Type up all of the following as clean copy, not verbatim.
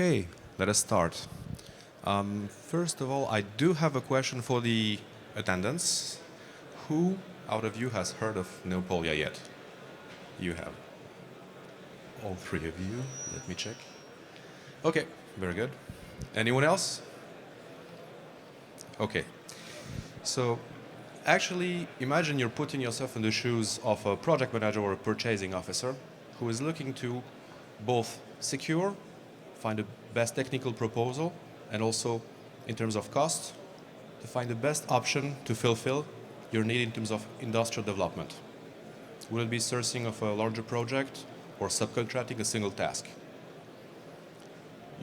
Okay, let us start. First of all, I do have a question for the attendants. Who out of you has heard of NEOPOLIA yet? You have. All three of you. Let me check. Okay, very good. Anyone else? Okay. So, actually, imagine you're putting yourself in the shoes of a project manager or a purchasing officer who is looking to both secure, find the best technical proposal, and also, in terms of cost, to find the best option to fulfill your need in terms of industrial development. Will it be sourcing of a larger project or subcontracting a single task?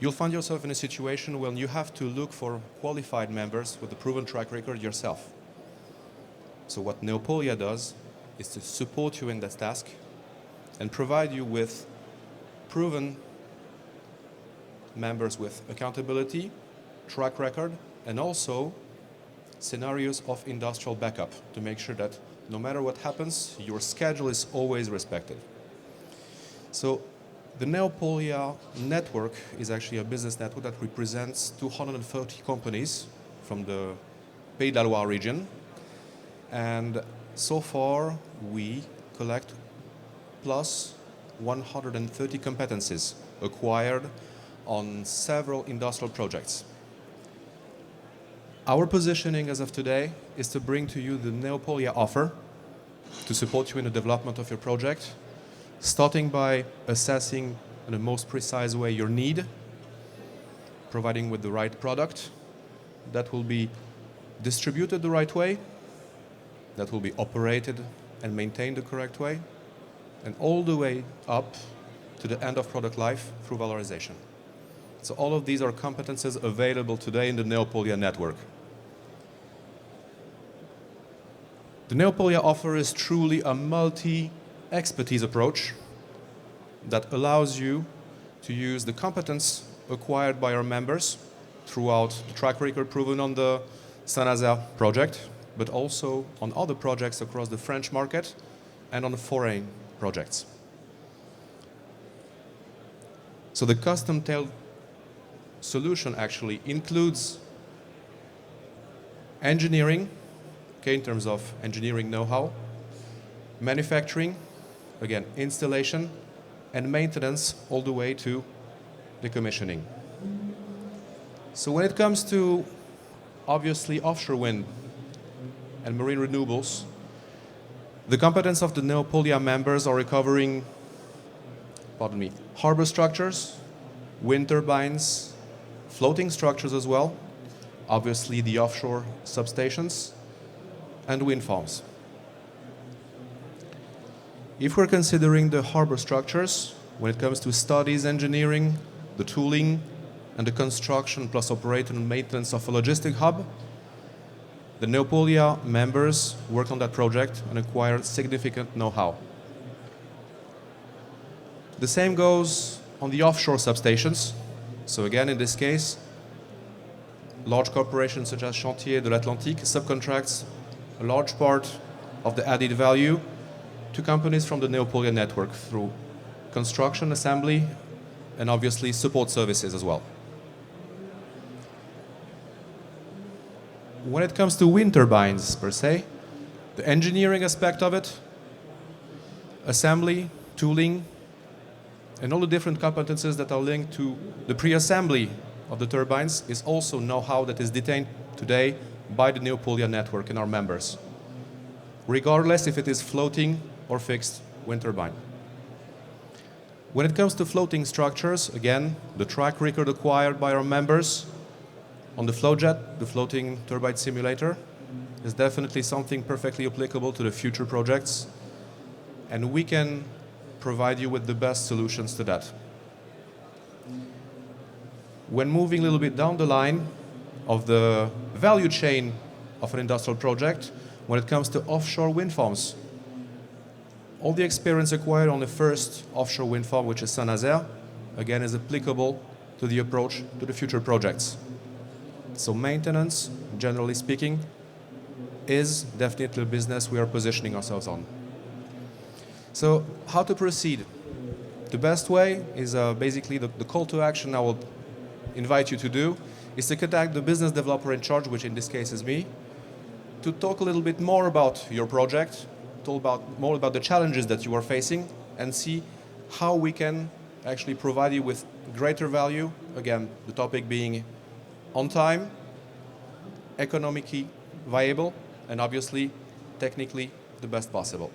You'll find yourself in a situation when you have to look for qualified members with a proven track record yourself. So what NEOPOLIA does is to support you in that task and provide you with proven members with accountability, track record, and also scenarios of industrial backup to make sure that no matter what happens, your schedule is always respected. So the NEOPOLIA network is actually a business network that represents 230 companies from the Pays de la Loire region. And so far, we collect plus 130 competencies acquired on several industrial projects. Our positioning as of today is to bring to you the NEOPOLIA offer to support you in the development of your project, starting by assessing in the most precise way your need, providing with the right product that will be distributed the right way, that will be operated and maintained the correct way, and all the way up to the end of product life through valorization. So all of these are competences available today in the NEOPOLIA network. The NEOPOLIA offer is truly a multi-expertise approach that allows you to use the competence acquired by our members throughout the track record proven on the Saint-Nazaire project, but also on other projects across the French market and on the foreign projects. So the custom-tailored solution actually includes engineering, okay, in terms of engineering know-how, manufacturing, again, installation, and maintenance all the way to decommissioning. So when it comes to, obviously, offshore wind and marine renewables, the competence of the NEOPOLIA members are recovering, harbor structures, wind turbines, floating structures as well, obviously the offshore substations, and wind farms. If we're considering the harbor structures, when it comes to studies, engineering, the tooling, and the construction plus operation and maintenance of a logistic hub, the NEOPOLIA members worked on that project and acquired significant know-how. The same goes on the offshore substations. So again, in this case, large corporations such as Chantier de l'Atlantique subcontracts a large part of the added value to companies from the NEOPOLIA network through construction, assembly, and obviously support services as well. When it comes to wind turbines per se, the engineering aspect of it, assembly, tooling, and all the different competences that are linked to the pre-assembly of the turbines is also know-how that is detained today by the NEOPOLIA network and our members, regardless if it is floating or fixed wind turbine. When it comes to floating structures, again, the track record acquired by our members on the FlowJet, the floating turbine simulator, is definitely something perfectly applicable to the future projects, and we can provide you with the best solutions to that. When moving a little bit down the line of the value chain of an industrial project, when it comes to offshore wind farms, all the experience acquired on the first offshore wind farm, which is Saint-Nazaire, again is applicable to the approach to the future projects. So maintenance, generally speaking, is definitely a business we are positioning ourselves on. So how to proceed? The best way is basically the call to action I will invite you to do is to contact the business developer in charge, which in this case is me, to talk a little bit more about your project, more about the challenges that you are facing, and see how we can actually provide you with greater value. Again, the topic being on time, economically viable, and obviously technically the best possible.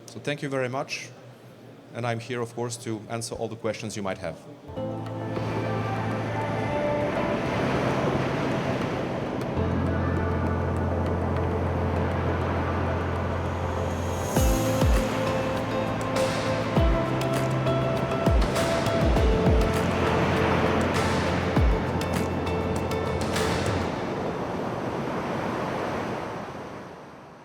So thank you very much, and I'm here, of course, to answer all the questions you might have.